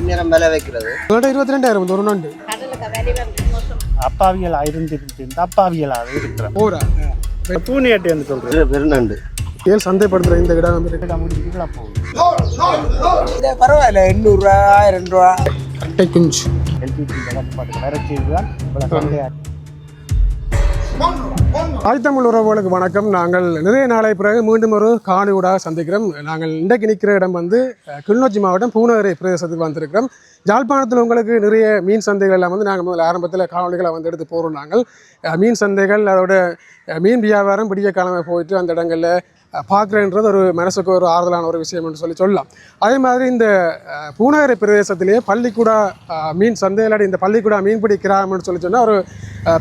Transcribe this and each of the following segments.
நேரம் விலை வைக்கிறது 22,000 ஒரு நண்டு அப்பாவியலா இருந்திருந்து அப்பாவியலாக இருக்கிற ஓரா பூனியாட்டி வந்து சொல்றது பெருநண்டு ஏன் சந்தைப்படுத்துற இந்த இடம் வந்து பரவாயில்ல 800 ரூபா 1000 ரூபா அட்டை குஞ்சு எல்பிஜி வேற செய்துதான் சந்தையா ஆழ்த்தமிழ் உறவுகளுக்கு வணக்கம். நாங்கள் நிறைய நாளை பிறகு மீண்டும் ஒரு காணொளியூடாக சந்திக்கிறோம். நாங்கள் இன்றைக்கு நிற்கிற இடம் வந்து கிளிநொச்சி மாவட்டம் பூநகரி பிரதேசத்துக்கு வந்திருக்கிறோம். யாழ்ப்பாணத்தில் உங்களுக்கு நிறைய மீன் சந்தைகள் எல்லாம் வந்து நாங்கள் முதல்ல ஆரம்பத்தில் காணொலிகளை வந்து எடுத்து போகிறோம். நாங்கள் மீன் சந்தைகள் அதோட மீன் வியாபாரம் விடிய காலமாக போயிட்டு அந்த இடங்களில் பார்க்குறேன்றது ஒரு மனசுக்கு ஒரு ஆறுதலான ஒரு விஷயம் என்று சொல்லலாம். அதே மாதிரி இந்த பூநகரி பிரதேசத்திலேயே பள்ளிக்கூடா மீன் சந்தையில் இந்த பள்ளிக்கூடா மீன்பிடி கிராமம்னு சொன்னால் ஒரு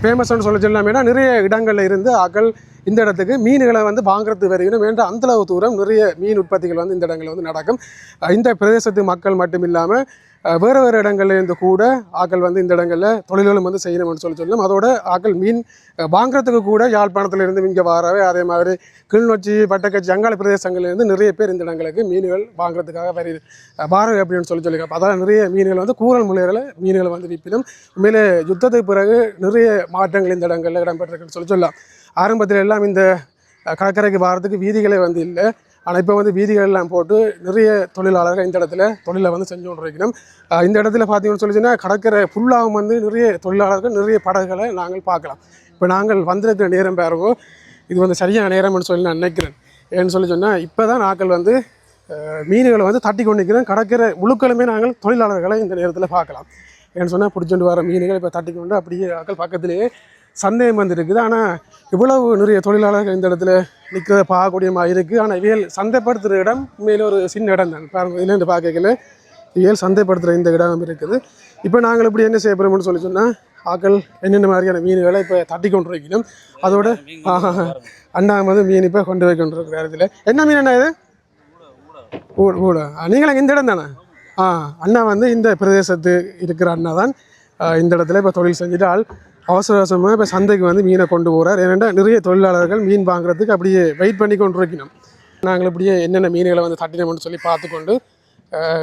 ஃபேமஸ்ன்னு சொல்லலாம். ஏன்னா நிறைய இடங்களில் இருந்து ஆக்கள் இந்த இடத்துக்கு மீன்களை வந்து வாங்குறது வரைக்கும் என்ற அந்தளவு தூரம் நிறைய மீன் உற்பத்திகள் வந்து இந்த இடங்களில் வந்து நடக்கும். இந்த பிரதேசத்து மக்கள் மட்டும் இல்லாமல் வேறு வேறு இடங்கள்ல இருந்து கூட ஆக்கள் வந்து இந்த இடங்களில் தொழில்களும் வந்து செய்யணும்னு சொல்லலாம். அதோட ஆக்கள் மீன் வாங்குறதுக்கு கூட யாழ்ப்பாணத்தில் இருந்து இங்கே வாரவே, அதே மாதிரி கிளிநொச்சி வட்டக்கச்சி அங்காள பிரதேசங்கள்லேருந்து நிறைய பேர் இந்த இடங்களுக்கு மீன்கள் வாங்குறதுக்காக வாரவை அப்படின்னு சொல்லி அதான் நிறைய மீன்கள் வந்து கூறல் முறையில் மீன்களை வந்து விற்பினும். உண்மையிலே யுத்தத்துக்கு பிறகு நிறைய மாற்றங்கள் இந்த இடங்களில் இடம்பெற்றிருக்குன்னு சொல்லலாம். ஆரம்பத்தில் எல்லாம் இந்த கடற்கரைக்கு வாரத்துக்கு வீதிகளே வந்து இல்லை. ஆனால் இப்போ வந்து வீதிகள் எல்லாம் போட்டு நிறைய தொழிலாளர்கள் இந்த இடத்துல தொழிலை வந்து செஞ்சு கொண்டு இருக்கணும். இந்த இடத்துல பார்த்தீங்கன்னு சொல்லிச்சுன்னா கடற்கரை ஃபுல்லாகவும் வந்து நிறைய தொழிலாளர்கள் நிறைய படகுகளை நாங்கள் பார்க்கலாம். இப்போ நாங்கள் வந்திருக்கிற நேரம் பாருங்கோ, இது வந்து சரியான நேரம்னு சொல்லி நான் நினைக்கிறேன். ஏன்னு சொல்லி சொன்னால் இப்போ தான் நாங்கள் வந்து மீன்களை வந்து தட்டி கொண்டு நிற்கிறோம். கடற்கரை முழுக்களுமே நாங்கள் தொழிலாளர்களை இந்த நேரத்தில் பார்க்கலாம். ஏன்னு சொன்னால் பிடிச்சிட்டு வர மீன்கள் இப்போ தட்டி கொண்டு அப்படியே ஆக்கள் பக்கத்துலேயே சந்தேகம் வந்து இருக்குது. ஆனால் இவ்வளவு நிறைய தொழிலாளர்கள் இந்த இடத்துல நிற்கிறத பார்க்கக்கூடியமாக இருக்குது. ஆனால் இவையல் சந்தைப்படுத்துகிற இடம் உண்மையிலே ஒரு சின்ன இடம் தான் பாருங்கள். இதுலேருந்து பார்க்கல இவையல் சந்தைப்படுத்துகிற இந்த இடம் இருக்குது. இப்போ நாங்கள் இப்படி என்ன செய்ய போகிறோம்னு சொல்லி சொன்னால் ஆக்கள் என்னென்ன மாதிரியான மீன்களை இப்போ தட்டி கொண்டு வைக்கணும். அதோட அண்ணா வந்து மீன் இப்போ கொண்டு போய் கொண்டு இருக்கிற இடத்துல என்ன மீன் என்ன இது ஊட நீங்களும் இந்த இடம் தானே? அண்ணா வந்து இந்த பிரதேசத்து இருக்கிற அண்ணா தான் இந்த இடத்துல இப்போ தொழில் செஞ்சுட்டு அவசர அவசரமாக இப்போ சந்தைக்கு வந்து மீனை கொண்டு போகிறார். ஏன்னா நிறைய தொழிலாளர்கள் மீன் வாங்குறதுக்கு அப்படியே வெயிட் பண்ணி கொண்டு இருக்கணும். நாங்கள் இப்படியே என்னென்ன மீன்களை வந்து தட்டினோம்னு சொல்லி பார்த்துக்கொண்டு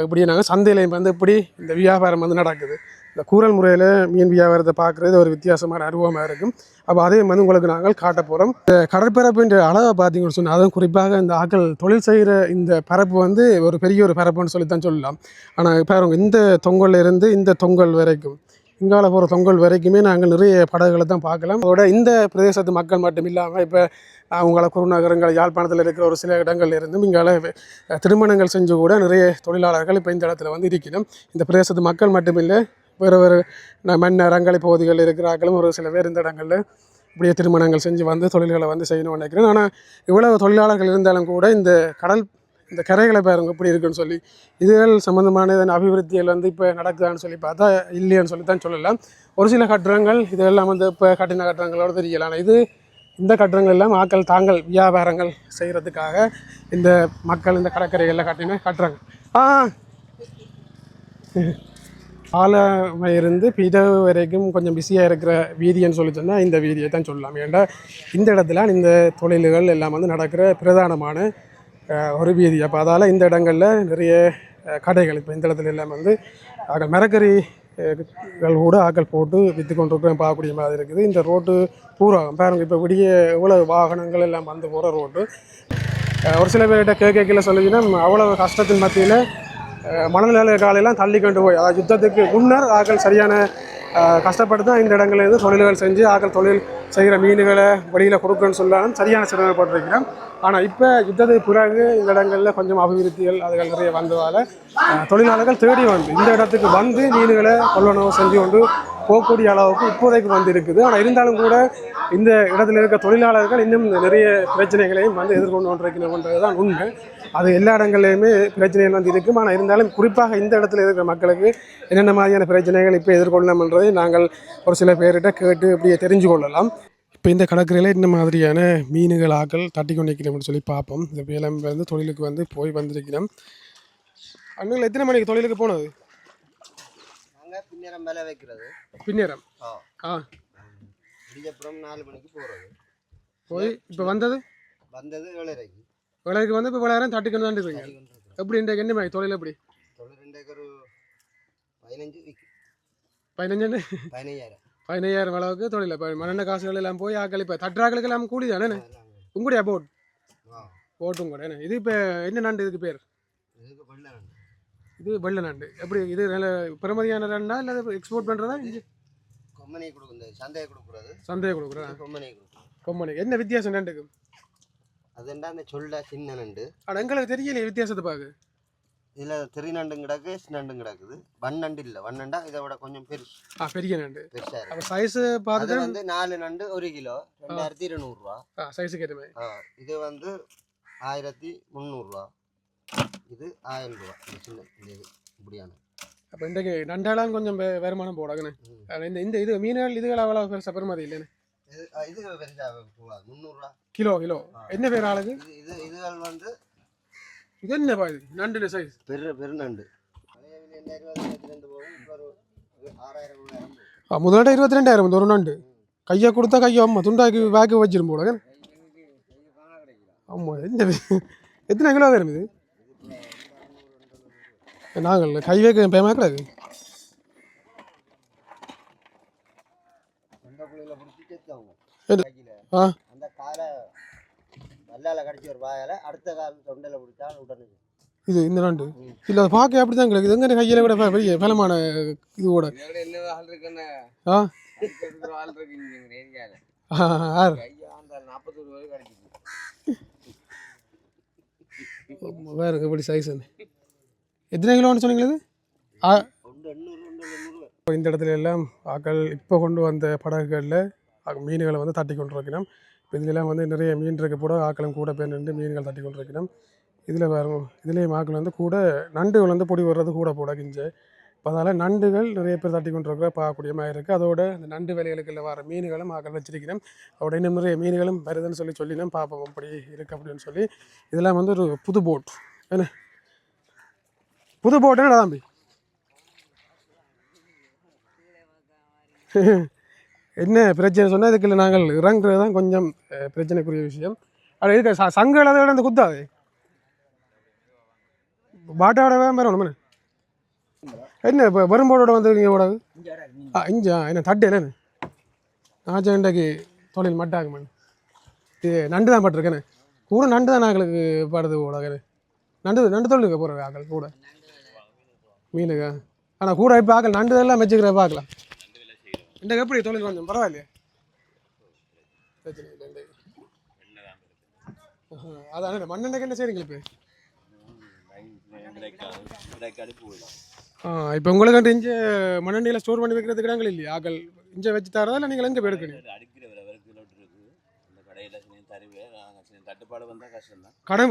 இப்படியே நாங்கள் சந்தையிலையும் வந்து இப்படி இந்த வியாபாரம் வந்து நடக்குது. இந்த கூறல் முறையில் மீன் வியாபாரத்தை பார்க்குறது ஒரு வித்தியாசமான அனுபவமாக இருக்கும். அப்போ அதையும் வந்து உங்களுக்கு நாங்கள் காட்ட போகிறோம். இந்த கடற்பரப்புன்ற அளவை பார்த்தீங்கன்னு சொன்னால் அதுவும் குறிப்பாக இந்த ஆக்கள் தொழில் செய்கிற இந்த பரப்பு வந்து ஒரு பெரிய ஒரு பரப்புன்னு சொல்லி தான் சொல்லலாம். ஆனால் பாருங்க, இந்த தொங்கல்ல இருந்து இந்த தொங்கல் வரைக்கும் இங்கால போகிற தொங்கல் வரைக்குமே நாங்கள் நிறைய படகுகளை தான் பார்க்கலாம். அதோட இந்த பிரதேசத்து மக்கள் மட்டும் இல்லாமல் இப்போ அவங்கள குருநகரங்கள் யாழ்ப்பாணத்தில் இருக்கிற ஒரு சில இடங்கள்ல இருந்தும் இங்கால திருமணங்கள் செஞ்சு கூட நிறைய தொழிலாளர்கள் இப்போ இந்த இடத்துல வந்து இருக்கணும். இந்த பிரதேசத்து மக்கள் மட்டுமில்லை, வேறு மன்னர் ரங்கலை பகுதிகளில் இருக்கிறார்களும் ஒரு சில பேர் இந்த இடங்களில் இப்படியே திருமணங்கள் செஞ்சு வந்து தொழில்களை வந்து செய்யணும்னு நினைக்கிறேன். ஆனால் இவ்வளவு தொழிலாளர்கள் இருந்தாலும் கூட இந்த கரைகளை பாருங்க இப்படி இருக்குன்னு சொல்லி இதுகள் சம்மந்தமான அபிவிருத்திகள் வந்து இப்போ நடக்குதான்னு சொல்லி பார்த்தா இல்லைன்னு சொல்லி தான் சொல்லலாம். ஒரு சில கட்டடங்கள் இதெல்லாம் வந்து இப்போ கட்டின கட்டடங்களோடு தெரியலாம். ஆனால் இந்த கட்டடங்கள் எல்லாம் ஆக்கள் தாங்கள் வியாபாரங்கள் செய்கிறதுக்காக இந்த மக்கள் இந்த கடற்கரைகளில் கட்டின கட்டுறாங்க. ஆலமை இருந்து பிதவு வரைக்கும் கொஞ்சம் பிஸியாக இருக்கிற வீதின்னு சொல்லி சொன்னால் இந்த வீதியை தான் சொல்லலாம். ஏன்டா இந்த இடத்துல இந்த தொழில்கள் எல்லாம் வந்து நடக்கிற பிரதானமான ஒரு வீதி. அப்போ அதால் இந்த இடங்களில் நிறைய கடைகள் இப்போ இந்த இடத்துல எல்லாம் வந்து ஆக்கள் மரக்கறிகள் கூட ஆக்கள் போட்டு விற்று கொண்டு இருக்கிற பார்க்கக்கூடிய மாதிரி இருக்குது. இந்த ரோட்டு பூரா பாருங்கள், இப்போ விடிய எவ்வளோ வாகனங்கள் எல்லாம் வந்து போகிற ரோட்டு. ஒரு சில பேர்கிட்ட கேட்கல சொல்லிச்சுன்னா அவ்வளோ கஷ்டத்தின் மத்தியில் மணல் காலையெல்லாம் தள்ளி கொண்டு போய் அதாவது யுத்தத்துக்கு முன்னர் ஆக்கள் சரியான கஷ்டப்பட்டு தான் இந்த இடங்கள்லேருந்து தொழில்கள் செஞ்சு ஆக்கள் தொழில் செய்கிற மீன்களை வெளியில் கொடுக்குன்னு சொல்லாலும் சரியான சிரமப்பட்டிருக்கிறோம். ஆனால் இப்போ யுத்தத்துக்கு பிறகு இந்த இடங்களில் கொஞ்சம் அபிவிருத்திகள் அதுகள் நிறைய வந்ததால் தொழிலாளர்கள் தேடி வந்து இந்த இடத்துக்கு வந்து மீன்களை கொள்ளணவு செஞ்சு கொண்டு போகக்கூடிய அளவுக்கு இப்போதைக்கு வந்து இருக்குது. ஆனால் இருந்தாலும் கூட இந்த இடத்துல இருக்க தொழிலாளர்கள் இன்னும் நிறைய பிரச்சனைகளையும் வந்து எதிர்கொண்டு கொண்டிருக்கணுன்றது தான் உண்மை. அது எல்லா இடங்கள்லையுமே பிரச்சனைகள் வந்து இருக்கும். ஆனால் இருந்தாலும் குறிப்பாக இந்த இடத்துல இருக்கிற மக்களுக்கு என்னென்ன மாதிரியான பிரச்சனைகள் இப்போ எதிர்கொள்ளணும்ன்றதை நாங்கள் ஒரு சில பேர்கிட்ட கேட்டு இப்படியே தெரிஞ்சு கொள்ளலாம். இப்போ இந்த கடற்கரையில் இந்த மாதிரியான மீன்கள் ஆக்கள் தட்டி கொண்டு வைக்கணும்னு சொல்லி பார்ப்போம். இந்த வேலையிலேருந்து தொழிலுக்கு வந்து போய் வந்திருக்கிறோம். அண்ணன் எத்தனை மணிக்கு தொழிலுக்கு போனது? பின்னேரம் வேலை வைக்கிறது. பின்னேரம் அப்புறம் 4 மணிக்கு போகிறது. போய் இப்போ வந்தது 7:30க்கு வேலைக்கு வந்து இப்போ 7:00 தட்டி கொண்டு தான் இருக்கீங்க. எப்படி இன்றைக்கு என்ன மாதிரி தொழில் எப்படி 2 ஏக்கர் 15 விக்கு 15 15,000 அளவுக்கு தொழில் இப்போ மண்ணெண்ணெய் காசுகள் எல்லாம் போய் ஆக்கள் இப்போ தட்டுறாக்களுக்கு எல்லாம் கூலி தானே உங்களுடைய போட்டும் கூட என்ன இது இப்போ என்ன நண்டு இதுக்கு பேர் இது வெள்ளை நண்டு எப்படி இது நல்ல பெருமதியான நண்டா இல்லை எக்ஸ்போர்ட் பண்ணுறதா சந்தையை கொடுக்குறேன் கொம்மனை என்ன வித்தியாசம் நண்டுக்கு அதுண்டா அந்த சொல்ல சின்ன நண்டு ஆனால் எங்களுக்கு தெரியலையே வித்தியாசத்தை பார்க்க இதில் தெரி நண்டும் கிடக்கு நண்டும் கிடக்குது வண்ணண்டு இல்லை வண்ணண்டா இதை விட கொஞ்சம் பெருசு பெரிய நண்டு பெருசாக அப்போ சைஸு பார்த்து வந்து 4 நண்டு 1 கிலோ 2200 ரூபா சைஸுக்கு ஏற்ற மாதிரி இது வந்து 1300 ரூபா இது 1000 ரூபா சின்ன இது இப்படியான அப்போ இன்றைக்கு நண்டாலாம் கொஞ்சம் வருமானம் போடாங்கண்ணே இந்த இது மீன்கள் இதுகள் அவ்வளோ பெருசாக பெருமதி இல்லைன்னு இது பெருசாக போகாது 300 ரூபா கிலோ என்ன பேர் ஆளுக்கு இதுகள் வந்து இது என்னப்பா இது நண்டு சைஸ் பெரு நண்டு முதல்ல 22,000 ஒரு நண்டு கையை கொடுத்தா கையை அம்மா துண்டாக்கி பேக்கு வச்சிரும் போட ஆமாம் என்ன எத்தனை கிலோ வரும் இது நாங்கள் கை வைக்க பேமாக்கூடாது அந்த காலை வல்லால கடிச்சு ஒரு வாயால அடுத்த கால் தொண்டையில பிடிச்சா உடனே இது இந்த நண்டு இல்லை அதை பார்க்க அப்படி தான் கிடைக்குது எங்கே கையில் கூட பெரிய பலமான இது கூட வேறு எப்படி சைஸ் எத்தனை கிலோன்னு சொன்னீங்களது இந்த இடத்துல எல்லாம் ஆக்கள் இப்போ கொண்டு வந்த படகுகளில் மீன்களை வந்து தட்டி கொண்டு வைக்கணும். இப்போ இதுலாம் வந்து நிறைய மீன் இருக்க கூட ஆக்களும் கூட பேர் நின்று மீன்கள் தட்டி கொண்டு வைக்கணும். இதில் வரும் இதுலேயும் ஆக்கள் வந்து கூட நண்டுகள் வந்து பொடி வர்றது கூட போட கிஞ்சு. இப்போ அதனால் நண்டுகள் நிறைய பேர் தட்டி கொண்டு இருக்கிற பார்க்கக்கூடிய மாதிரி இருக்குது. அதோட இந்த நண்டு வேலைகளுக்கு வர மீன்களும் ஆக்கள் வச்சிருக்கணும். அதோட இன்னும் நிறைய மீன்களும் வருதுன்னு சொல்லினோம் பார்ப்போம் அப்படி இருக்குது அப்படின்னு சொல்லி. இதெல்லாம் வந்து ஒரு புது போட் என்ன புது போட்டு என்ன தம்பி என்ன பிரச்சனை சொன்னால் இதுக்குள்ள நாங்கள் இறங்குறது தான் கொஞ்சம் பிரச்சனைக்குரிய விஷயம். அது இருக்க சங்கல் அதை விட அந்த குத்தாது பாட்டாவோட வரணும் என்ன இப்போ வரும்போட வந்துருக்கீங்க கூடாது இஞ்சா என்ன தட்டு இல்லைன்னு நான் இன்றைக்கு தொழில் மட்டாகுமன் இது நண்டு தான் பட்டிருக்கேன்னு கூட நண்டு தான் நாங்களுக்கு படுது கூடாது நண்டு தொழிலுக்கு போகிற ஆக்கள் கூட மீனுக்கா ஆனால் கூட இப்போ ஆக்கள் நண்டு எல்லாம் வச்சுக்கிற பார்க்கலாம். இன்றைக்கு எப்படி தொழில் கொஞ்சம் பரவாயில்லையா பிரச்சனை இல்லை. அதான் மண்ணெண்ணைக்கு என்ன செய்றீங்க இப்போ இப்போ உங்களுக்கு இங்கே மண்ணெண்ணையில் ஸ்டோர் பண்ணி வைக்கிறதுக்கு இடங்கள் இல்லையா ஆக்கள் இங்கே வச்சு தரதா இல்லை நீங்கள் எங்கே எடுக்கணும்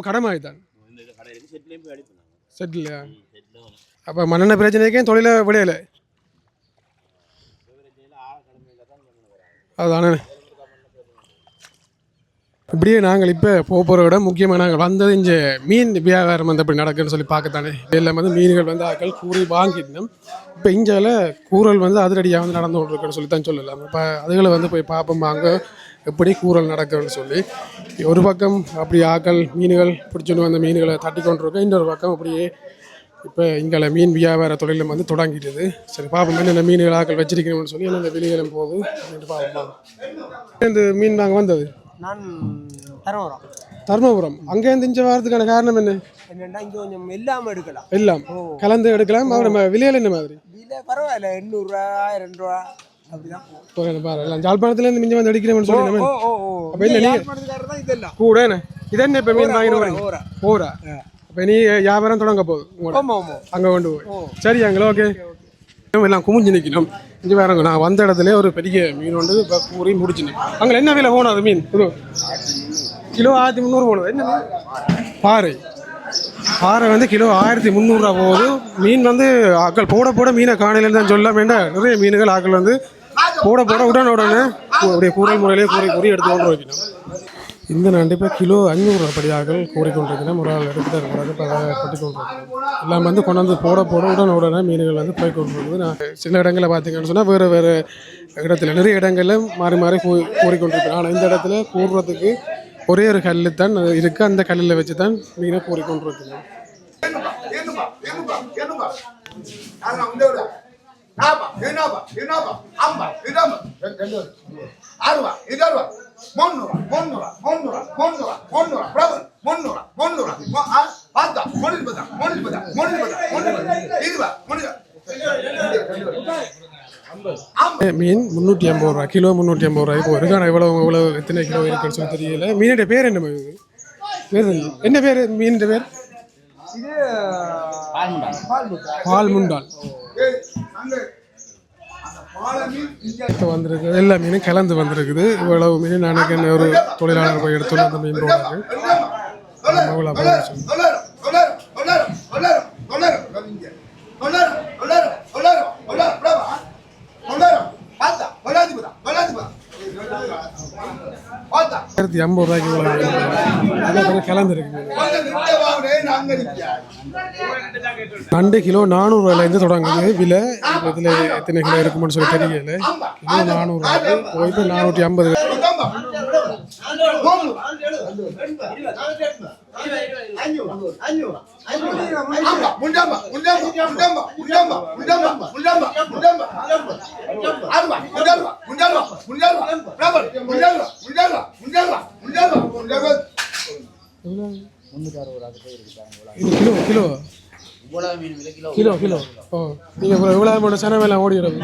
கடமை தான் செட்டில் அப்போ மண்ணெண்ணெய் பிரச்சனைக்கே தொழிலை விடையலை அதுதானே. இப்படியே நாங்கள் இப்போ போகிற இடம் முக்கியமாக நாங்கள் வந்தது இங்கே மீன் வியாபாரம் வந்து அப்படி நடக்குன்னு சொல்லி பார்க்கத்தானே எல்லாம் வந்து மீன்கள் வந்து ஆக்கள் கூறி வாங்கிட்டோம். இப்போ இஞ்சால கூறல் வந்து அதிரடியாக வந்து நடந்து கொண்டிருக்குன்னு சொல்லி தான் சொல்லலாம். இப்போ அதுகளை வந்து போய் பார்ப்போம் அங்கே எப்படி கூறல் நடக்குன்னு சொல்லி. ஒரு பக்கம் அப்படி ஆக்கள் மீன்கள் பிடிச்சிட்டு வந்த மீன்களை தட்டி கொண்டிருக்கோம். இன்னொரு பக்கம் அப்படியே இப்போ இங்கே மீன் வியாபார தொழிலும் வந்து தொடங்கிடுது. சரி பார்ப்போம் என்னென்ன மீன்கள் ஆக்கள் வச்சிருக்கணும்னு சொல்லி என்னென்ன வெளியிலும் போகுது அப்படின்ட்டு பார்ப்போம். இந்த மீன் நாங்கள் வந்தது நான் தர்மபுரம் அங்கேருந்து இங்கே வரதுக்கான காரணம் என்னென்னா இங்கே கொஞ்சம் இல்லாமல் எடுக்கலாம் எல்லாம் கலந்து எடுக்கலாம். அவரோட விலையில் என்ன மாதிரி விலை பரவாயில்ல 800 ரூபா 1000 ரூபா அப்படிதான் பாரு எல்லாம் ஜாழ்ப்பாணத்துலேருந்து மிஞ்சி வந்து அடிக்கிறேன்னு சொல்லி அப்போ இல்லை கூட என்ன இது என்ன இப்போ மீன் வாங்கிட்டு ஓரா இப்போ நீ வியாபாரம் தொடங்க போகுது அங்கே கொண்டு போய் சரி அங்கே ஓகே எல்லாம் குமிஞ்சு நிற்கணும். இங்கே வேறங்க நான் வந்த இடத்துல ஒரு பெரிய மீன் வந்து இப்போ கூறி முடிச்சுனேன். அங்கே என்ன விலை போகணும் அது மீன் கிலோ 1300 போகணும். என்ன பாறை வந்து கிலோ 1300 போகுது. மீன் வந்து ஆக்கள் போட மீனை காணையிலேருந்து தான் சொல்ல வேண்டாம். நிறைய மீன்கள் ஆக்கள் வந்து போட உடனே அப்படியே கூறல் முறையிலே கூறி எடுத்து கொண்டு வைக்கணும். இந்த நண்டு இப்போ கிலோ 500 படியாக்கள் கூறிக்கொண்டிருக்கணும். ஒரு ஆள் எடுத்துகிட்டு இப்போ அதை கொட்டி கொண்டிருக்கணும். எல்லாம் வந்து கொண்டாந்து போட உடனே மீன்கள் வந்து போய் கொண்டிருக்குது. நான் சில இடங்களில் பார்த்தீங்கன்னு சொன்னால் வேறு இடத்துல நிறைய இடங்களில் மாறி கூறிக்கொண்டிருக்கிறேன். ஆனால் இந்த இடத்துல கூறுறதுக்கு ஒரே ஒரு கல் தான் இருக்குது. அந்த கல்லில் வச்சு தான் மீனை கூறிக்கொண்டிருக்கணும். மீன் 350 ரூபா, கிலோ 350 ரூபாய்க்கு போயிருக்கு. ஆனால் இவ்வளோ எத்தனை கிலோ இருக்குன்னு சொல்லி தெரியல. மீனுடைய பேர் என்ன? பேர் என்ன பேர்? மீனுடைய பேர் பால்முண்டால் வந்திருக்கு. எல்லா மீனும் கலந்து வந்திருக்குது. இவ்வளவு மீன் நாளைக்கு ஒரு தொழிலாளர் போய் எடுத்துள்ள அந்த மீன் போடுறாங்க. ₹50 கலந்துருக்கு. நண்டு கிலோ 400 ரூபாயிலேருந்து தொடங்குது விலை. இதில் எத்தனை கிலோ இருக்குமென்னு சொல்லி தெரியல. கிலோ 400 ரூபாய்க்கு போயிட்டு 450. இது கிலோ கிலோ கிலோ ஓ, நீங்கள் இவ்வளோ சனமெல்லாம் ஓடிடும்.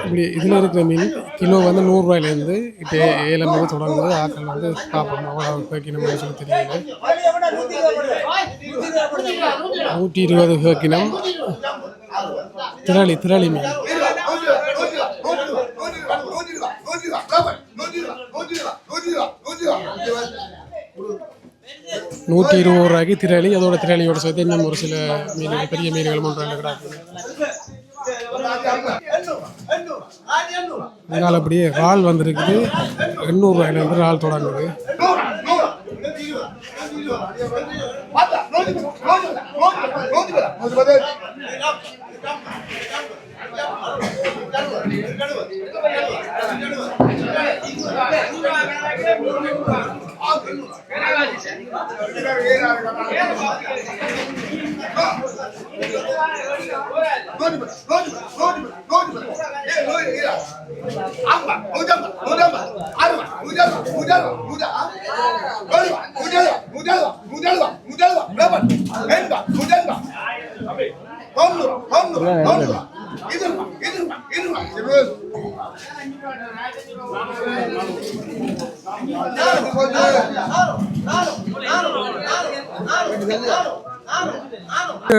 இப்படி இதில் இருக்கிற மீன் கிலோ வந்து 100 ரூபாயிலேருந்து இப்போ 750 தொடங்குது. ஆக்கள் வந்து பார்ப்போம் அவ்வளோ கேட்கணும் சொல்லி தெரியல. 120 கேட்கணும். திராளி மீன் 120 ரூபாய்க்கு திராளி. அதோட திராளியோட சேர்த்து இன்னும் ஒரு சில மீன்கள், பெரிய மீன்கள் 3 கிடாக்கு. இதனால் அப்படியே இறால் வந்திருக்குது. 800 ரூபாயிலேருந்து இறால் தொடங்குது.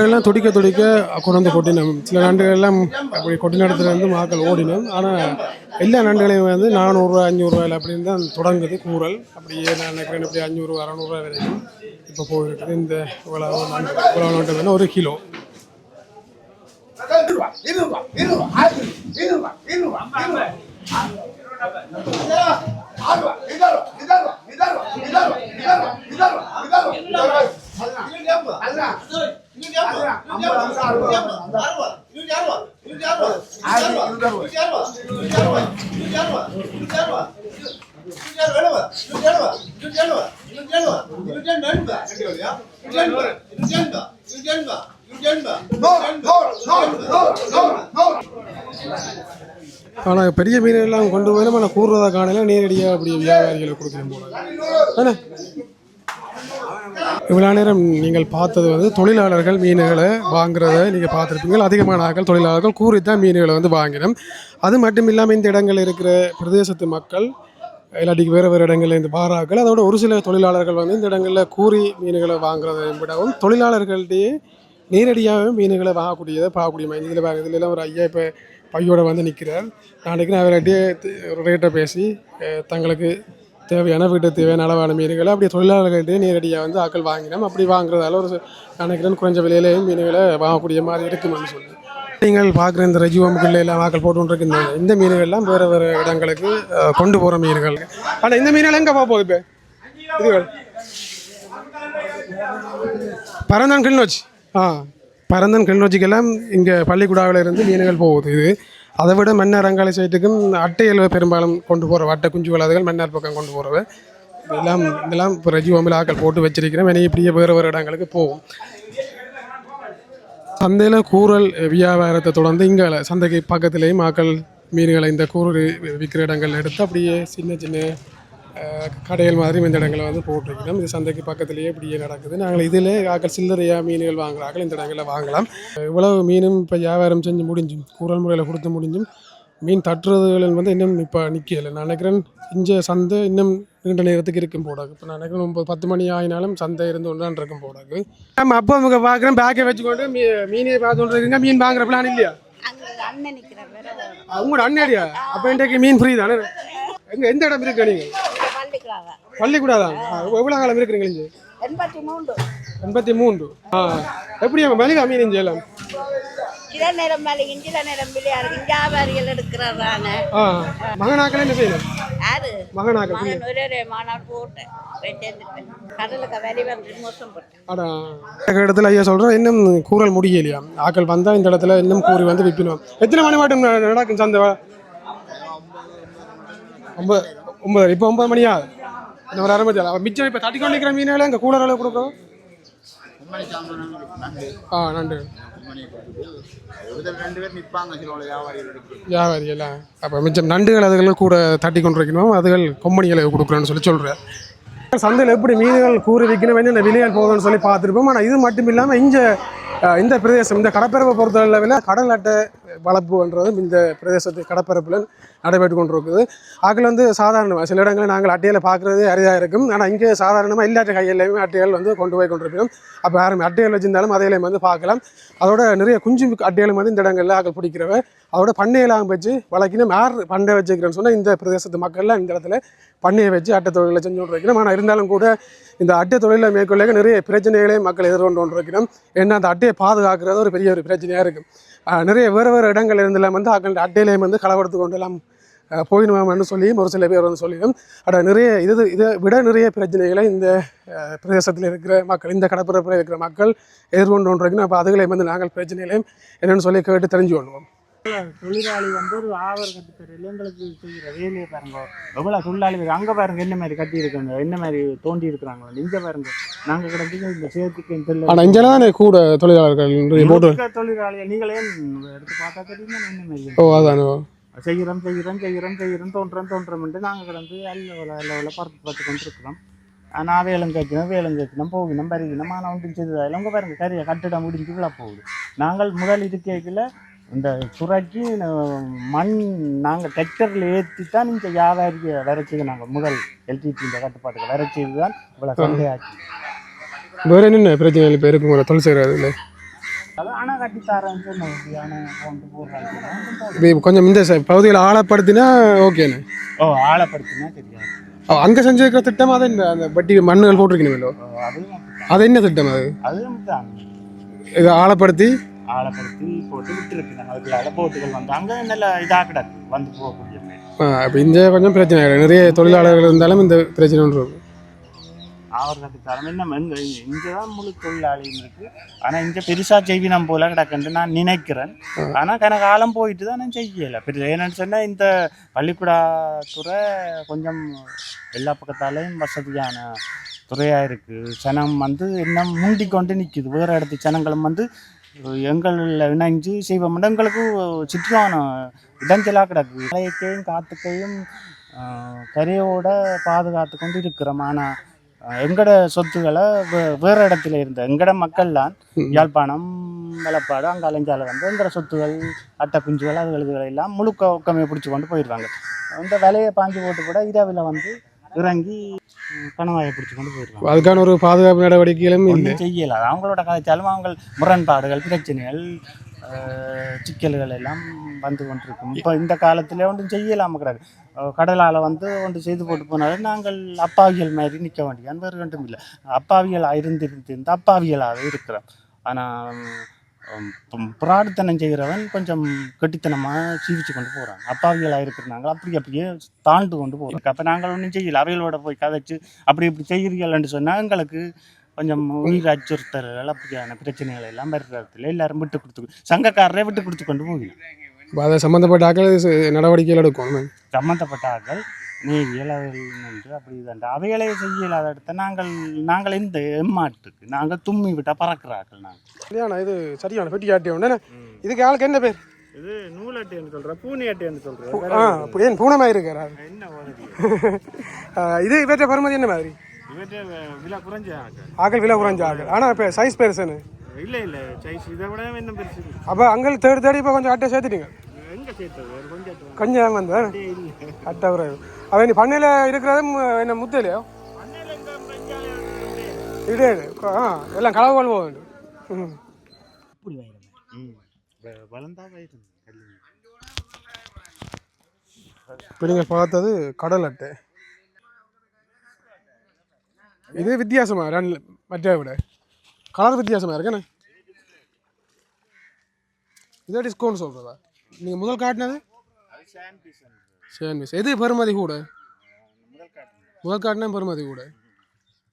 எல்லாம் துடிக்க கொண்டு கொட்டினோம். சில நண்டுகள் எல்லாம் அப்படி கொட்டின இடத்துல இருந்து மக்கள் ஓடினோம். ஆனால் எல்லா நண்டுகளையும் வந்து 400 ரூபா 500 ரூபாயில் அப்படின்னு தான் தொடங்குது கூறல். அப்படியே நான் நினைக்கிறேன் இப்படி 500 600 ரூபா வரைக்கும் இப்போ போயிருக்குது. இந்த இவ்வளவு நண்டு 1 கிலோ. ஆனால் பெரிய மீனெல்லாம் கொண்டு போய் நம்ம கூறுறதா காணல, நேரடியாக அப்படி வியாபாரிகளுக்கு கொடுக்கணும் போல. ஏன்னா இவ்வளோ நேரம் நீங்கள் பார்த்தது வந்து தொழிலாளர்கள் மீன்களை வாங்குறத நீங்கள் பார்த்துருப்பீங்க. அதிகமான ஆட்கள் தொழிலாளர்கள் கூறித்தான் மீன்களை வந்து வாங்கினோம். அது மட்டும் இல்லாமல் இந்த இடங்களில் இருக்கிற பிரதேசத்து மக்கள் இல்லாட்டிக்கு வேறு இடங்களில் இந்த பாராக்கள், அதோட ஒரு சில தொழிலாளர்கள் வந்து இந்த இடங்களில் கூறி மீன்களை வாங்குறதை விடவும் தொழிலாளர்கள்டையே நேரடியாகவே மீன்களை பார்க்கக்கூடிய மாதிரி. இதில் எல்லாம் ஒரு ஐயா இப்போ பையோட வந்து நிற்கிறார். நாளைக்கு நான் அவர்கிட்டயே ஒரு ரேட்டை பேசி தங்களுக்கு தேவையான வீட்டுக்கு தேவையான அளவான மீன்களை அப்படியே தொழிலாளர்கள்ட்டே நேரடியாக வந்து ஆக்கள் வாங்கினோம். அப்படி வாங்குறதால ஒரு நினைக்கிறேன் குறைஞ்ச விலையிலேயும் மீன்களை வாங்கக்கூடிய மாதிரி இருக்குமென்னு சொல்லி நீங்கள் பார்க்குற இந்த ரஜிவமுக்குள்ள எல்லாம் ஆக்கள் போட்டுருக்கு. இந்த மீன்கள்லாம் வேறு வேறு இடங்களுக்கு கொண்டு போகிற மீன்கள். ஆனால் இந்த மீன்கள் எங்கே போகுது? இப்போ இதுகள் பரந்தான் கிளிநொச்சி. பரந்தன் கிளிநொச்சிக்கெல்லாம் இங்கே பள்ளிக்கூடாவில் இருந்து மீன்கள் போகுது. இது அதை விட மன்னார் அங்காளி சைட்டுக்கும் அட்டைகள் பெரும்பாலும் கொண்டு போகிற அட்டை குஞ்சு வளாதுகள் மன்னார் பக்கம் கொண்டு போகிறவ. இதெல்லாம் இப்போ ரெஜியூமில் ஆக்கள் போட்டு வச்சிருக்கிறேன். இனி இப்படியே வேறு இடங்களுக்கு போகும். சந்தையில் கூரல் வியாபாரத்தை தொடர்ந்து இங்கே சந்தைக்கு பக்கத்துலேயும் ஆக்கள் மீன்களை இந்த கூறு விற்கிற இடங்கள் எடுத்து அப்படியே சின்ன சின்ன கடைகள் மாதிரி இந்த இடங்களை வந்து போட்டிருக்கிறோம். இது சந்தைக்கு பக்கத்துலேயே இப்படியே நடக்குது. நாங்கள் இதில் ஆக்கள் சில்லறையாக மீன்கள் வாங்குறாக்கள் இந்த இடங்களில் வாங்கலாம். இவ்வளவு மீனும் இப்போ வியாபாரம் செஞ்சு முடிஞ்சும் கூரல் முறையில் கொடுத்து முடிஞ்சும் மீன் தட்டுறதுகள் வந்து இன்னும் இப்போ நிற்கலை. நான் நினைக்கிறேன் இங்கே சந்தை இன்னும் நீண்ட நேரத்துக்கு இருக்கும் போடாது. இப்போ நான் நினைக்கிறேன் 9-10 மணி ஆகினாலும் சந்தை இருந்து ஒன்றான் இருக்கும் போடாது. நம்ம அப்போ அவங்க பார்க்குறேன் பேக்கை வச்சுக்கொண்டு மீனை பார்த்து இருக்குங்க. மீன் வாங்குற பிளான் இல்லையா? உங்களோட அண்ணடியா? அப்போ இன்றைக்கு மீன் ஃப்ரீ தானே? எந்த இடம் இருக்கு? நீங்கள் பள்ளிக்கூடாதான்? எவ்வளோ காலம் இருக்கிறீங்க இங்கே? 83. எப்படி அவங்க மளிகை மீன் செய்யலாம்? மகனாக்கள் என்ன செய்யணும்? மகனாக்கள் இடத்துல ஐயா சொல்றோம் இன்னும் கூறல் முடியலையா? ஆக்கள் வந்தா இந்த இடத்துல இன்னும் கூறி வந்து விற்பினோம். எத்தனை மணி மட்டும் நடக்கும் சந்தை? 9. இப்போ 9 மணியா? ஒரு அரை மணி மிச்சம். இப்போ தட்டி கொண்டிருக்கிற மீனால அங்கே கூலர் அளவு கொடுக்குறோம். நன்றி. வியாபாரி எல்லாம் அப்போ மிச்சம் நண்டுகள் அதுகள் கூட தட்டி கொண்டு வைக்கணும். அதுகள் கொம்பனிகளை கொடுக்குறோன்னு சொல்கிறேன். சந்தையில் எப்படி மீன்கள் கூறி விற்கணும், என்னென்ன விலைகள் போகணும்னு சொல்லி பார்த்துருப்போம். ஆனால் இது மட்டும் இல்லாமல் இந்த பிரதேசம் இந்த கடற்பரப்பை பொறுத்தளவில் கடல் அட்டை வளர்ப்புன்றதும் இந்த பிரதேசத்து கடற்பரப்பில் நடைபெற்று கொண்டு இருக்குது. ஆக்கள் வந்து சாதாரணமாக சில இடங்களில் நாங்கள் அட்டையில் பார்க்குறது அரிதாக இருக்கும். ஆனால் இங்கே சாதாரணமாக இல்லாத கையிலையுமே அட்டைகள் வந்து கொண்டு போய் கொண்டிருக்கிறோம். அப்போ யாரும் அட்டைகள் வச்சிருந்தாலும் அதையிலையும் வந்து பார்க்கலாம். அதோட நிறைய குஞ்சு அட்டைகளும் வந்து இந்த இடங்களில் ஆக்கள் பிடிக்கிறவ அதோட பண்ணையெல்லாம் வச்சு வளர்க்கணும். யார் பண்ணை வச்சுக்கிறேன்னு சொன்னால் இந்த பிரதேசத்து மக்கள்லாம் இந்த இடத்துல பண்ணையை வச்சு அட்டை தொழிலை செஞ்சு கொண்டு வைக்கணும். ஆனால் இருந்தாலும் கூட இந்த அட்டை தொழிலை மேற்கொள்ள நிறைய பிரச்சனைகளையும் மக்கள் எதிர்கொண்டு கொண்டு வைக்கணும். ஏன்னா அந்த அட்டையை பாதுகாக்கிறது ஒரு பெரிய ஒரு பிரச்சனையாக இருக்கும். நிறைய வேறு இடங்கள் இருந்தெல்லாம் வந்து ஆக்கள் அட்டையிலையும் வந்து களவெடுத்து கொண்டு எல்லாம் போயிடுவான்னு சொல்லியும் ஒரு சில பேர் வந்து சொல்லிடும். நிறைய இதை விட நிறைய பிரச்சனைகளை இந்த பிரதேசத்தில் இருக்கிற மக்கள் இந்த கடற்பரப்பில் இருக்கிற மக்கள் எதிர்கொண்டு கொண்டிருக்கணும். அப்போ அதுகளை வந்து நாங்கள் பிரச்சனைகளையும் என்னென்னு சொல்லி கேட்டு தெரிஞ்சு கொள்வோம். தொழிலாளி வந்து ஒரு ஆவர் கட்டுத்தரையில் எங்களுக்கு செய்கிற வேலையை பாருங்க. எவ்வளோ தொழிலாளி அங்கே பாருங்க என்ன மாதிரி கட்டி இருக்காங்க, என்ன மாதிரி தோண்டி இருக்கிறாங்க. இங்கே பாருங்க நாங்கள் கிடச்சி இந்த சேர்த்துக்கு. ஆனால் இங்கே தான் கூட தொழிலாளர்கள் தொழிலாளிகள் நீங்களே எடுத்து பார்த்தா தெரியுமா என்ன மாதிரி. அதானோ செய்கிறோம் தோன்றோம்ட்டு நாங்கள் கிடந்து அல்ல பார்த்து கொண்டு இருக்கிறோம். நான் வேலம் கேட்கணும் போகணும் பறிக்கணும். ஆனால் ஒன்றும் செய்ததால் உங்கள் பாருங்க கரையை கட்டிடம் முடிஞ்சு இவ்வளோ போகுது. நாங்கள் முதல் இருக்கல இந்த துறைக்கு மண் நாங்கள் டிராக்டரில் ஏற்றி தான் இந்த வியாபாரிக்கு வரைச்சது. நாங்கள் முதல் எல்டிடி இந்த கட்டுப்பாட்டுக்கு வரைச்சது தான் இவ்வளோ சந்தையாச்சு. வேறு என்னென்ன பிரச்சனை இப்போ இருக்குங்க தொழில் செய்கிறது இல்லை? ஆனால் கட்டித்தாரன்னு சொன்னேன். ஆனால் கொண்டு போடுறாங்க. இப்போ கொஞ்சம் இந்த பகுதியில் ஆழப்படுத்தினா ஓகேண்ணே. ஆழப்படுத்தினா தெரியாது. அங்கே செஞ்சுருக்கிற திட்டம் அதை அந்த வட்டி மண்ணுகள் போட்டிருக்கீங்களோ? அது என்ன திட்டம்? அதுவும் தான் இது ஆழப்படுத்தி போட்டு விட்டுருக்குறாங்க. அதுக்குள்ள போட்டுகள் வந்து அங்கே நல்ல இதாக கிடக்கு வந்து போகக்கூடிய. இப்போ இந்த கொஞ்சம் பிரச்சனை நிறைய தொழிலாளர்கள் இருந்தாலும் இந்த பிரச்சனை ஒன்று இருக்கும். ஆவர் கட்டுத்தாரம் என்ன இங்கே தான் முழு தொழிலாளியும் இருக்குது. ஆனால் இங்கே பெருசாக செய்வினம் போல கிடக்குன்னு நான் நினைக்கிறேன். ஆனால் கனகாலம் போயிட்டு தான் நான் செய்யலை. பெரிய என்னென்னு சொன்னால் இந்த பள்ளிக்கூடத்துறை கொஞ்சம் எல்லா பக்கத்தாலையும் வசதியான துறையாக இருக்குது. சனம் வந்து இன்னும் முண்டி கொண்டு நிற்கிது. வேறு இடத்து சனங்களும் வந்து எங்களில் இணைஞ்சு செய்வோம். எங்களுக்கு சுற்றியான இடைஞ்சலாக கிடக்கு. மழையையும் காற்றுக்கையும் கரையோட பாதுகாத்து கொண்டு இருக்கிறோம். ஆனால் எங்கட சொத்துக்களை வேறு இடத்துல இருந்த எங்கட மக்கள்லாம் யாழ்ப்பாணம் மலைப்பாடு அங்கே அலைஞ்சால வந்து எங்கட சொத்துகள் அட்டை குஞ்சுகள் அதுகளை எல்லாம் முழுக்க ஒக்கமையை பிடிச்சி கொண்டு போயிடுவாங்க. இந்த விலையை பாஞ்சு போட்டு கூட இரவில் வந்து இறங்கி கணவாயை பிடிச்சி கொண்டு போயிடுவாங்க. அதுக்கான ஒரு பாதுகாப்பு நடவடிக்கைகளும் இல்லை, செய்யலை. அவங்களோட கதைச்சாலும் அவங்க முரண்பாடுகள் பிரச்சனைகள் சிக்கல்கள் எல்லாம் வந்து கொண்டிருக்கும். இப்போ இந்த காலத்தில் ஒன்றும் செய்யலாமல் கிடையாது. கடலால் வந்து ஒன்று செய்து போட்டு போனாலும் நாங்கள் அப்பாவியல் மாதிரி நிற்க வேண்டிய வேறு ஒன்றும் இல்லை. அப்பாவியலாக இருந்து அப்பாவியலாக இருக்கிறோம். ஆனால் புராடுத்தனம் செய்கிறவன் கொஞ்சம் கெட்டித்தனமாக சீவிச்சு கொண்டு போகிறாங்க. அப்பாவியலாக இருக்கிறாங்க அப்படியே தாழ்ந்து கொண்டு போகிறாங்க. அப்போ நாங்கள் ஒன்றும் செய்யலை. அவைகளோட போய் கதைச்சு அப்படி இப்படி செய்கிறீங்கள்னு சொன்னால் எங்களுக்கு கொஞ்சம் உயிர் அச்சுறுத்தல்கள் அப்படியான பிரச்சனைகள் எல்லாம் வருகிறதுல எல்லாரும் விட்டு கொடுத்து சங்கக்காரரை விட்டு கொடுத்து கொண்டு போகணும். அதை சம்மந்தப்பட்ட ஆக்கள் நடவடிக்கைகள் எடுக்கணும். சம்மந்தப்பட்ட ஆக்கள் நேவியல் அவர்கள் அப்படி தான் அவைகளே செய்யலாத இடத்த நாங்கள் இந்த எம்மாட்டுக்கு நாங்கள் தும்மி விட்டால் பறக்கிறார்கள் நாங்கள். இது சரியான பெட்டி ஆட்டி ஒன்று. இதுக்கு ஆளுக்கு என்ன பேர்? இது நூலாட்டின்னு சொல்கிறேன், பூனி ஆட்டின்னு சொல்கிறேன். ஏன் பூனமாக இருக்கிறார் என்ன இது இவற்றை பருமதி என்ன மாதிரி? இவற்றை விலை குறைஞ்ச ஆக்கள் விலை குறைஞ்ச ஆக்கள். ஆனால் இப்போ சைஸ் பெருசுன்னு இல்லை சைஸ் இதை விட என்ன பெருசு. அப்போ அங்கே தேடி இப்போ கொஞ்சம் அட்டை சேர்த்துட்டீங்க? எங்கே சேர்த்தது கொஞ்சம் வந்து அட்டை அவ நீ பண்ணையில் இருக்கிறதும் என்ன முத்தையிலையோ இதே எல்லாம் களவுகள் போக வேண்டும். இப்போ நீங்கள் பார்த்தது கடல் அட்டை. இது வித்தியாசமாக ரெண்டு மற்ற விட கலர் வித்தியாசமாக இருக்குண்ணே. இதே டிஸ்கவுண்ட் சொல்கிறதா? நீங்கள் முதல் காட்டினது சேன் பீஸ். எது பெறுமதி கூட? முதல் காட்டினா பெறுமதி கூட.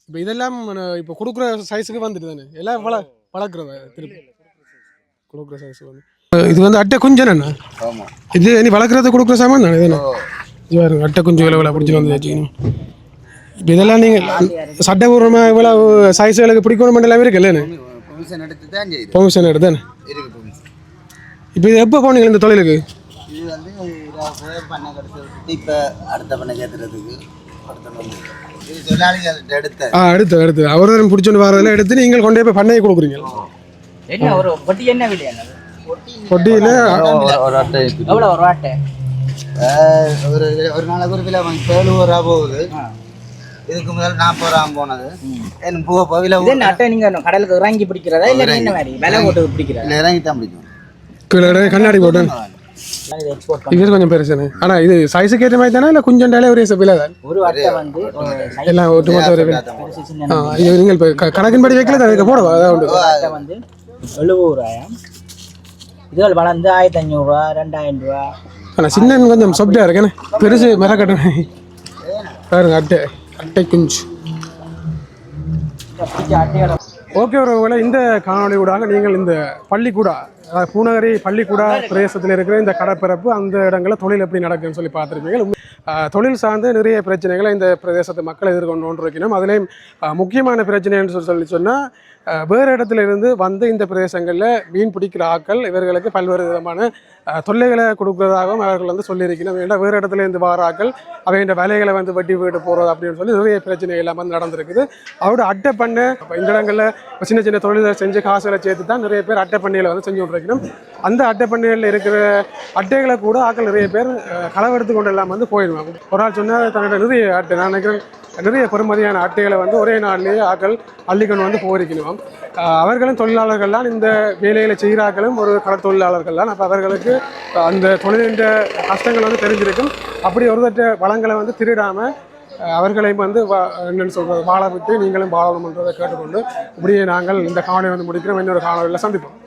இப்போ இதெல்லாம் இப்போ கொடுக்குற சைஸுக்கு வந்துட்டு தானே எல்லாம் வளர்க்குறதா திருப்பி கொடுக்குற சைஸுக்கு வந்து. இது வந்து அட்டை குஞ்சு என்ன? இது நீ வளர்க்குறது கொடுக்குற சாமான் தானே இதுன்னு? இது அட்டை குஞ்சு விலை பிடிச்சி வந்து வச்சுக்கணும். இப்போ இதெல்லாம் நீங்கள் சட்டபூர்வமாக இவ்வளோ சைஸுகளுக்கு பிடிக்கணும் எல்லாமே இருக்கு இல்லைன்னு? பெர்மிஷன் எடுத்து தானே. இப்போ இது எப்போ போனீங்க இந்த தொழிலுக்கு? இது வந்து பண்ணை கடைசி இப்போ அடுத்த பண்ணை சேர்த்துறதுக்கு அடுத்து அவரும் பிடிச்சோன்னு வரதெல்லாம் எடுத்து நீங்கள் கொண்டே போய் பண்ணையை கொடுக்குறீங்க. பொட்டியில் ஒரு நாளைக்கு ஒரு விலை 70 ரூபா போகுது. இதுக்கு முதல் 40 ரூபா போனது. நீங்க கடலுக்கு இறங்கி பிடிக்கிறதா இல்லை என்ன மாதிரி விலை போட்டு பிடிக்கிறதா? இல்லை இறங்கி தான் பிடிக்கும். கண்ணாடி போட்டேன். இது கொஞ்சம் பெருசுன்னு. ஆனால் இது சைஸுக்கு ஏற்ற மாதிரி தானே இல்லை கொஞ்சம் ஒரே விலை தான்? ஒரு அட்டை வந்து எல்லாம் ஒட்டுமொத்த ஒரு இது நீங்கள் இப்போ கணக்கின்படி வைக்கல தான் இதுக்கு போடுவா? அதான் உண்டு. அட்டை வந்து 70 ரூபாயாம். இதுகள் வளர்ந்து 1500 ரூபா 2000 ரூபா. ஆனால் சின்ன கொஞ்சம் சொப்டியாக இருக்கேன்னு பெருசு மரக்கட்டணை பாருங்க. அட்டை குஞ்சு. ஓகே ஒருவேளை இந்த காணொலி ஊடாக நீங்கள் இந்த பள்ளிக்கூடா பூநகரி பள்ளிக்கூடா பிரதேசத்தில் இருக்கிற இந்த கடற்பரப்பு அந்த இடங்களில் தொழில் எப்படி நடக்குன்னு சொல்லி பார்த்துருப்பீங்க. தொழில் சார்ந்து நிறைய பிரச்சனைகளை இந்த பிரதேசத்து மக்கள் எதிர்கொண்டு இருக்கணும். அதுலேயும் முக்கியமான பிரச்சனைன்னு சொன்னால் வேறு இடத்துல இருந்து வந்து இந்த பிரதேசங்களில் மீன் பிடிக்கிற ஆட்கள் இவர்களுக்கு பல்வேறு விதமான தொல்லைகளை கொடுக்குறதாகவும் அவர்கள் வந்து சொல்லியிருக்கணும். ஏன்னா வேறு இடத்துல இருந்து வார ஆட்கள் அவைன்ற வேலைகளை வந்து வட்டி வீட்டு போகிறது அப்படின்னு சொல்லி நிறைய பிரச்சனைகள் எல்லாம் வந்து நடந்திருக்குது. அவரோட அட்டை பண்ணை இந்த இடங்களில் சின்ன சின்ன தொழிலை செஞ்சு காசுகளை சேர்த்து தான் நிறைய பேர் அட்டை பண்ணையில் வந்து செஞ்சு கொண்டிருக்கணும். அந்த அட்டை பண்ணையில் இருக்கிற அட்டைகளை கூட ஆட்கள் நிறைய பேர் களவெடுத்து கொண்டு எல்லாம் வந்து போயிடுவாங்க. ஒரு ஆள் சொன்னால் தன்னோட நிறைய அட்டை நான் நினைக்கிறேன் நிறைய பெருமதியான அட்டைகளை வந்து ஒரே நாள்லேயே ஆட்கள் அள்ளிக்கொண்டு வந்து போயிருக்கணும். அவர்களும் தொழிலாளர்கள்லாம் இந்த வேலைகளை செய்கிறார்களும் ஒரு கடற்தொழிலாளர்கள்லாம். அப்போ அவர்களுக்கு அந்த தொழிலின் கஷ்டங்கள் வந்து தெரிஞ்சிருக்கும். அப்படி ஒரு தட்ட வளங்களை வந்து திருடாமல் அவர்களையும் வந்து என்னென்னு சொல்கிறது வாழ விட்டு நீங்களும் வாழணுன்றதை கேட்டுக்கொண்டு இப்படியே நாங்கள் இந்த காணொலியை வந்து முடிக்கிறோம். இன்னொரு காணொலியில் சந்திப்போம்.